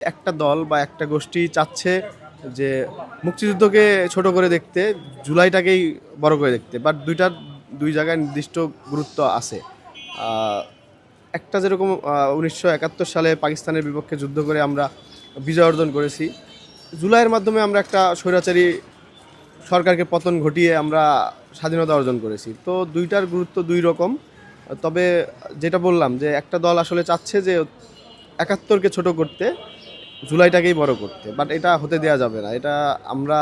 একটা দল বা একটা গোষ্ঠী চাচ্ছে যে মুক্তিযুদ্ধকে ছোট করে দেখতে, জুলাইটাকেই বড় করে দেখতে, বাট দুই জায়গায় নির্দিষ্ট গুরুত্ব আছে। আহ, একটা যেরকম 1971 সালে পাকিস্তানের বিপক্ষে যুদ্ধ করে আমরা বিজয় অর্জন করেছি, জুলাইয়ের মাধ্যমে আমরা একটা স্বৈরাচারী সরকারকে পতন ঘটিয়ে আমরা স্বাধীনতা অর্জন করেছি। তো দুইটার গুরুত্ব দুই রকম। তবে যেটা বললাম যে একটা দল আসলে চাচ্ছে যে 71কে ছোট করতে, জুলাইটাকেই বড় করতে, বাট এটা হতে দেওয়া যাবে না। এটা আমরা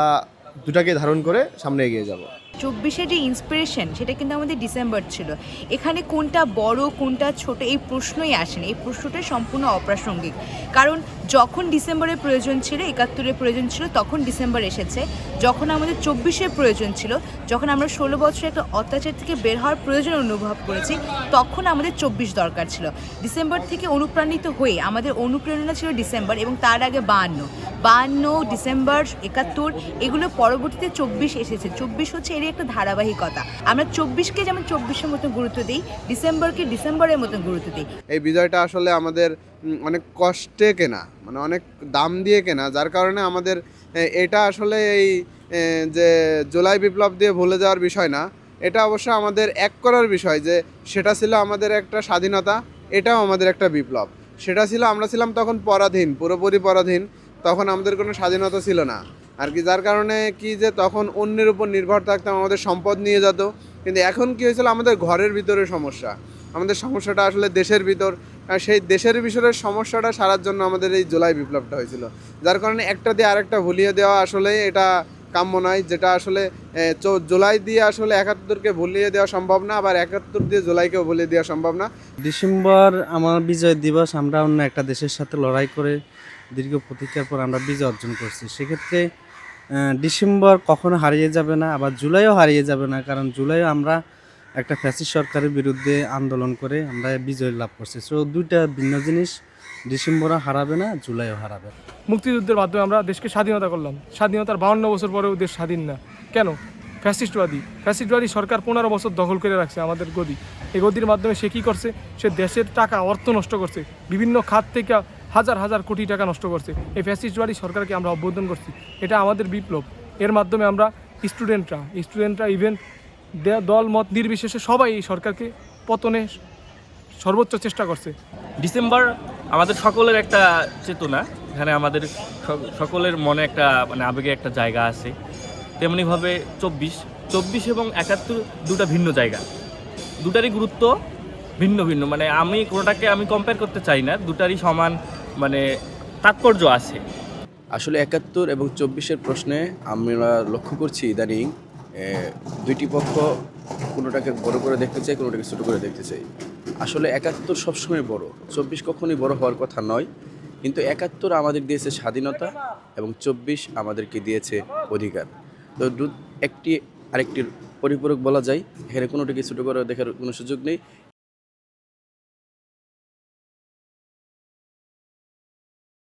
দুটাকে ধারণ করে সামনে এগিয়ে যাব। 24-এর যে ইন্সপিরেশন সেটা কিন্তু আমাদের ডিসেম্বর ছিল। এখানে কোনটা বড় কোনটা ছোট এই প্রশ্নই আসেনি, এই প্রশ্নটা সম্পূর্ণ অপ্রাসঙ্গিক। কারণ যখন ডিসেম্বরের প্রয়োজন ছিল, 71-এর প্রয়োজন ছিল, তখন ডিসেম্বর এসেছে। যখন আমাদের 24-এর প্রয়োজন ছিল, যখন আমরা 16 বছরের একটা অত্যাচার থেকে বের হওয়ার প্রয়োজন অনুভব করেছি, তখন আমাদের 24 দরকার ছিল। ডিসেম্বর থেকে অনুপ্রাণিত হয়ে আমাদের অনুপ্রেরণা ছিল ডিসেম্বর, এবং তার আগে 52, ডিসেম্বর, 71, এগুলো পরবর্তীতে 24 এসেছে। 24 হচ্ছে এরই একটা ধারাবাহিকতা। আমরা 24-কে যেমন 24-এর মতো গুরুত্ব দিই, ডিসেম্বরকে ডিসেম্বরের মতো গুরুত্ব দিই। এই বিজয়টা আসলে আমাদের অনেক কষ্টে কেনা, মানে অনেক দাম দিয়ে কেনা, যার কারণে আমাদের এটা আসলে এই যে জুলাই বিপ্লব দিয়ে ভুলে যাওয়ার বিষয় না, এটা অবশ্য আমাদের এক করার বিষয়। যে সেটা ছিল আমাদের একটা স্বাধীনতা, এটাও আমাদের একটা বিপ্লব। সেটা ছিল, আমরা ছিলাম তখন পরাধীন, পুরোপুরি পরাধীন, তখন আমাদের কোনো স্বাধীনতা ছিল না আর কি। যার কারণে কি যে তখন অন্যের উপর নির্ভর থাকতাম, আমাদের সম্পদ নিয়ে যেত। কিন্তু এখন কি হয়েছিল, আমাদের ঘরের ভিতরে সমস্যা, আমাদের সমস্যাটা আসলে দেশের ভিতর। আর সেই দেশের ভিতরের সমস্যাটা সারার জন্য আমাদের এই জুলাই বিপ্লবটা হয়েছিল। যার কারণে একটা দিয়ে আরেকটা ভুলিয়ে দেওয়া আসলে এটা কাম্য নয়। যেটা আসলে জুলাই দিয়ে আসলে 71কে ভুলিয়ে দেওয়া সম্ভব না, আবার 71 দিয়ে জুলাইকেও ভুলিয়ে দেওয়া সম্ভব না। ডিসেম্বর আমার বিজয় দিবস। আমরা অন্য একটা দেশের সাথে লড়াই করে দীর্ঘ প্রতীক্ষার পর আমরা বিজয় অর্জন করছি। সেক্ষেত্রে ডিসেম্বর কখনো হারিয়ে যাবে না, আবার জুলাইও হারিয়ে যাবে না, কারণ জুলাইও আমরা একটা ফ্যাসিস্ট সরকারের বিরুদ্ধে আন্দোলন করে আমরা বিজয় লাভ করছি। সো দুইটা ভিন্ন জিনিস, ডিসেম্বরও হারাবে না, জুলাইও হারাবে না। মুক্তিযুদ্ধের মাধ্যমে আমরা দেশকে স্বাধীনতা করলাম। স্বাধীনতার 52 বছর পরেও দেশ স্বাধীন না কেন? ফ্যাসিস্টবাদী সরকার 15 বছর দখল করে রাখছে আমাদের গদি। এই গদির মাধ্যমে সে কী করছে? সে দেশের টাকা, অর্থ নষ্ট করছে, বিভিন্ন খাত থেকে হাজার হাজার কোটি টাকা নষ্ট করছে। এই ফ্যাসিস্টবাদী সরকারকে আমরা অভ্যর্থন করছি। এটা আমাদের বিপ্লব। এর মাধ্যমে আমরা স্টুডেন্টরা ইভেন দল মত নির্বিশেষে সবাই এই সরকারকে পতনে সর্বোচ্চ চেষ্টা করছে। ডিসেম্বর আমাদের সকলের একটা চেতনা, এখানে আমাদের সকলের মনে একটা মানে আবেগে একটা জায়গা আছে। তেমনিভাবে 24 এবং 71 দুটা ভিন্ন জায়গা, দুটারই গুরুত্ব ভিন্ন ভিন্ন। মানে আমি কোনোটাকে কম্পেয়ার করতে চাই না, দুটারই সমান মানে তাৎপর্য আছে। আসলে 71 এবং 24-এর প্রশ্নে আমরা লক্ষ্য করছি ইদানিং দুইটি পক্ষ কোনোটাকে বড় করে দেখতে চাই, কোনোটাকে ছোটো করে দেখতে চাই। আসলে 71 সবসময় বড়, 24 কখনোই বড় হওয়ার কথা নয়। কিন্তু 71 আমাদের দিয়েছে স্বাধীনতা এবং 24 আমাদেরকে দিয়েছে অধিকার। তো একটি আরেকটির পরিপূরক বলা যায়। এখানে কোনোটাকে ছোটো করে দেখার কোনো সুযোগ নেই।